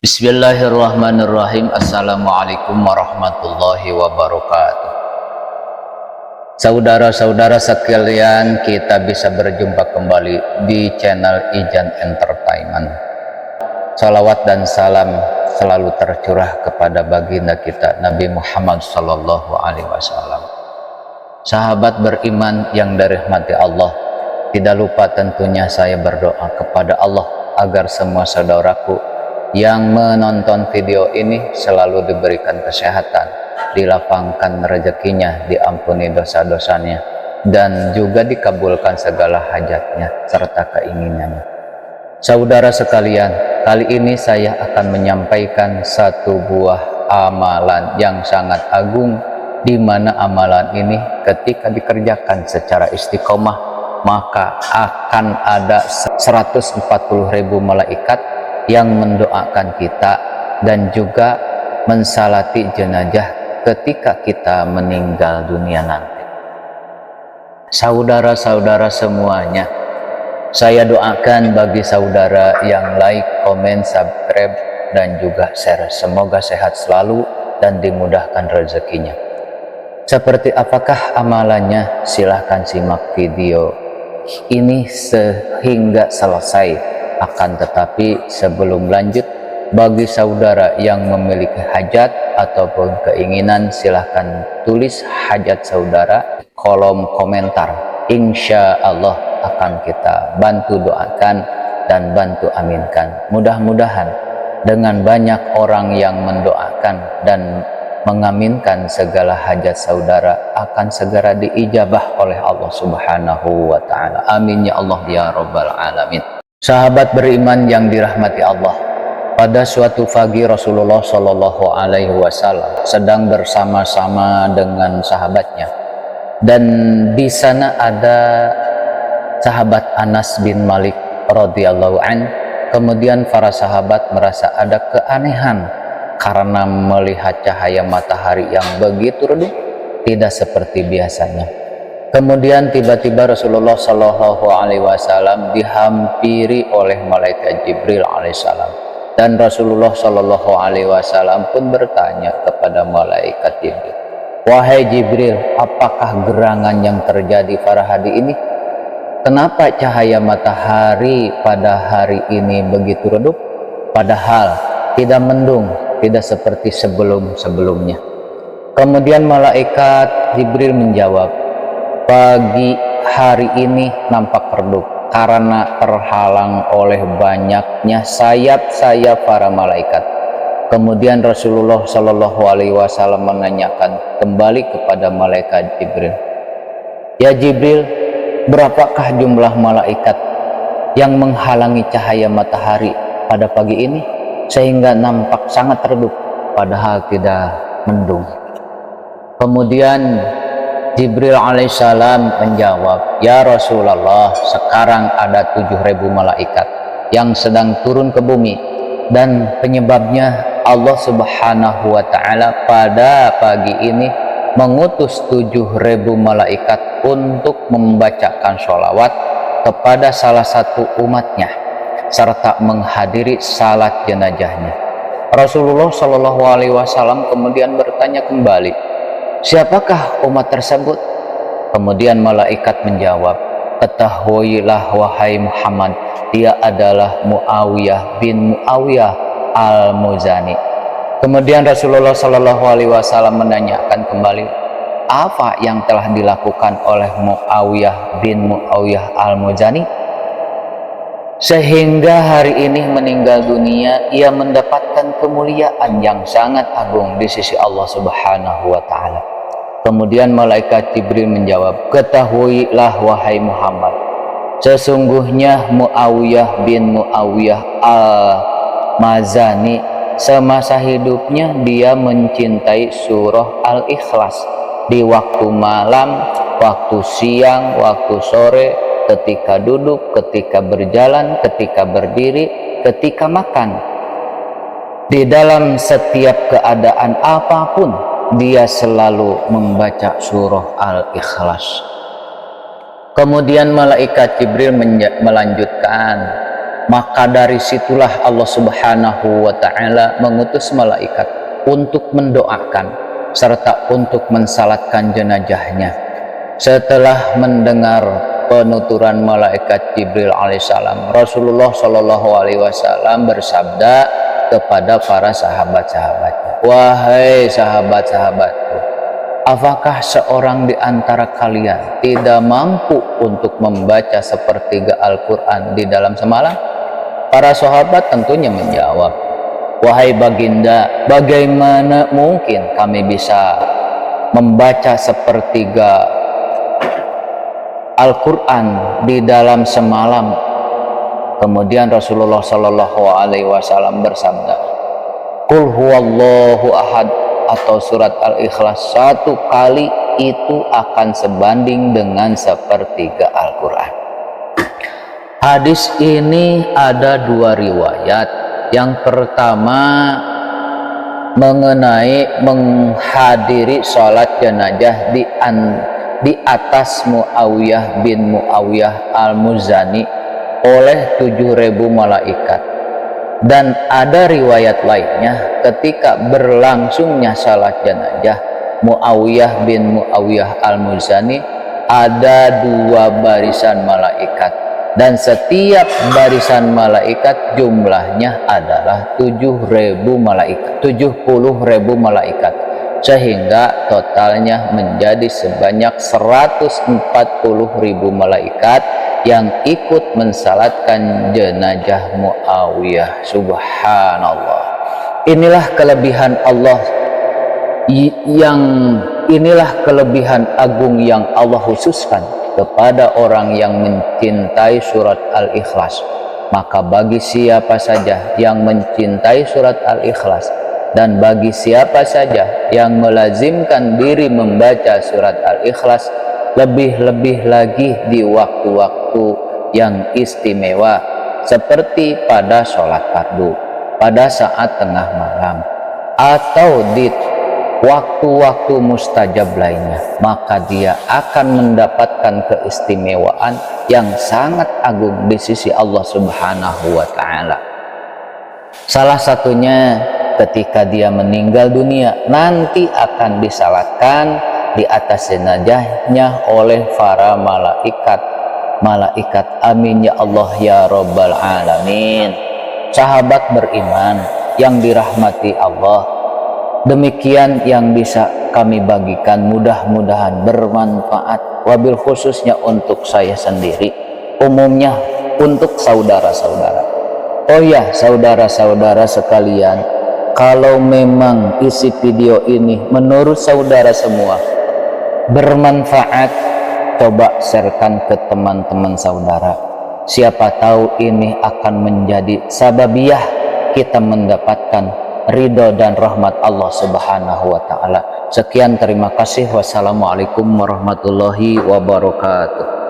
Bismillahirrahmanirrahim. Assalamualaikum warahmatullahi wabarakatuh. Saudara-saudara sekalian, kita bisa berjumpa kembali di channel Ijan Entertainment. Salawat dan salam selalu tercurah kepada baginda kita Nabi Muhammad Sallallahu Alaihi Wasallam. Sahabat beriman yang dirahmati Allah, tidak lupa tentunya saya berdoa kepada Allah agar semua saudaraku yang menonton video ini selalu diberikan kesehatan, dilapangkan rezekinya, diampuni dosa-dosanya, dan juga dikabulkan segala hajatnya serta keinginannya. Saudara sekalian, kali ini saya akan menyampaikan satu buah amalan yang sangat agung, di mana amalan ini ketika dikerjakan secara istiqomah maka akan ada 140.000 malaikat yang mendoakan kita dan juga mensalati jenazah ketika kita meninggal dunia nanti. Saudara-saudara semuanya, saya doakan bagi saudara yang like, komen, subscribe, dan juga share. Semoga sehat selalu dan dimudahkan rezekinya. Seperti apakah amalannya? Silahkan simak video ini sehingga selesai. Akan tetapi sebelum lanjut, bagi saudara yang memiliki hajat ataupun keinginan, silahkan tulis hajat saudara di kolom komentar. Insya Allah akan kita bantu doakan dan bantu aminkan. Mudah-mudahan dengan banyak orang yang mendoakan dan mengaminkan segala hajat saudara akan segera diijabah oleh Allah Subhanahu wa Ta'ala. Amin ya Allah ya Rabbal Alamin. Sahabat beriman yang dirahmati Allah, pada suatu pagi Rasulullah Shallallahu Alaihi Wasallam sedang bersama-sama dengan sahabatnya, dan di sana ada sahabat Anas bin Malik radhiyallahu an. Kemudian para sahabat merasa ada keanehan karena melihat cahaya matahari yang begitu redup, tidak seperti biasanya. Kemudian tiba-tiba Rasulullah Shallallahu Alaihi Wasallam dihampiri oleh malaikat Jibril alaihissalam, dan Rasulullah Shallallahu Alaihi Wasallam pun bertanya kepada malaikat Jibril, "Wahai Jibril, apakah gerangan yang terjadi pada hari ini? Kenapa cahaya matahari pada hari ini begitu redup, padahal tidak mendung, tidak seperti sebelum-sebelumnya?" Kemudian malaikat Jibril menjawab, "Pagi hari ini nampak redup karena terhalang oleh banyaknya sayap-sayap para malaikat." Kemudian Rasulullah Shallallahu Alaihi Wasallam menanyakan kembali kepada malaikat Jibril, "Ya Jibril, berapakah jumlah malaikat yang menghalangi cahaya matahari pada pagi ini sehingga nampak sangat redup padahal tidak mendung?" Kemudian Jibril alaihissalam menjawab, "Ya Rasulullah, sekarang ada 7.000 malaikat yang sedang turun ke bumi, dan penyebabnya Allah Subhanahu wa Ta'ala pada pagi ini mengutus 7.000 malaikat untuk membacakan sholawat kepada salah satu umatnya serta menghadiri salat jenazahnya." Rasulullah Shallallahu Alaihi Wasallam kemudian bertanya kembali, "Siapakah umat tersebut?" Kemudian malaikat menjawab, "Ketahuilah wahai Muhammad, dia adalah Muawiyah bin Muawiyah al-Muzani." Kemudian Rasulullah Shallallahu Alaihi Wasallam menanyakan kembali, apa yang telah dilakukan oleh Muawiyah bin Muawiyah al-Muzani sehingga hari ini meninggal dunia, ia mendapatkan kemuliaan yang sangat agung di sisi Allah Subhanahu wa Ta'ala. Kemudian malaikat Jibril menjawab, "Ketahuilah wahai Muhammad, sesungguhnya Muawiyah bin Muawiyah al-Mazani semasa hidupnya dia mencintai surah Al-Ikhlas di waktu malam, waktu siang, waktu sore, ketika duduk, ketika berjalan, ketika berdiri, ketika makan. Di dalam setiap keadaan apapun dia selalu membaca surah Al-Ikhlas." Kemudian malaikat Jibril melanjutkan, Maka dari situlah Allah Subhanahu wa Ta'ala mengutus malaikat untuk mendoakan serta untuk mensalatkan jenazahnya. Setelah mendengar penuturan malaikat Jibril alaihissalam, Rasulullah Shallallahu alaihi wasallam bersabda kepada para sahabat-sahabatnya, "Wahai sahabat-sahabatku, apakah seorang di antara kalian tidak mampu untuk membaca sepertiga Al-Quran di dalam semalam?" Para sahabat tentunya menjawab, "Wahai baginda, bagaimana mungkin kami bisa membaca sepertiga Al-Quran di dalam semalam?" Kemudian Rasulullah Shallallahu alaihi wasallam bersabda, "Qul huwallahu ahad" atau surat Al-Ikhlas 1 kali itu akan sebanding dengan sepertiga Al-Quran. Hadis ini ada 2 riwayat. Yang pertama mengenai menghadiri sholat jenazah di atas Muawiyah bin Muawiyah al-Muzani oleh 7.000 malaikat. Dan ada riwayat lainnya ketika berlangsungnya salat jenazah Muawiyah bin Muawiyah al-Muzani ada 2 barisan malaikat, dan setiap barisan malaikat jumlahnya adalah 70.000 malaikat, sehingga totalnya menjadi sebanyak 140.000 malaikat yang ikut mensalatkan jenazah Muawiyah. Subhanallah. Inilah kelebihan Allah, inilah kelebihan agung yang Allah khususkan kepada orang yang mencintai surat Al-Ikhlas. Maka bagi siapa saja yang mencintai surat Al-Ikhlas, dan bagi siapa saja yang melazimkan diri membaca surat Al-Ikhlas, lebih-lebih lagi di waktu-waktu yang istimewa seperti pada sholat fardu, pada saat tengah malam, atau di waktu-waktu mustajab lainnya, maka dia akan mendapatkan keistimewaan yang sangat agung di sisi Allah Subhanahu wa Ta'ala. Salah satunya ketika dia meninggal dunia, nanti akan disalatkan di atas jenazahnya oleh para malaikat. Amin ya Allah ya Rabbal Alamin. Sahabat beriman yang dirahmati Allah, demikian yang bisa kami bagikan, mudah-mudahan bermanfaat, wabil khususnya untuk saya sendiri, umumnya untuk saudara-saudara. Oh ya, saudara-saudara sekalian, kalau memang isi video ini menurut saudara semua bermanfaat, coba sharekan ke teman-teman saudara. Siapa tahu ini akan menjadi sababiyah kita mendapatkan ridho dan rahmat Allah Subhanahu wa Ta'ala. Sekian, terima kasih. Wassalamualaikum warahmatullahi wabarakatuh.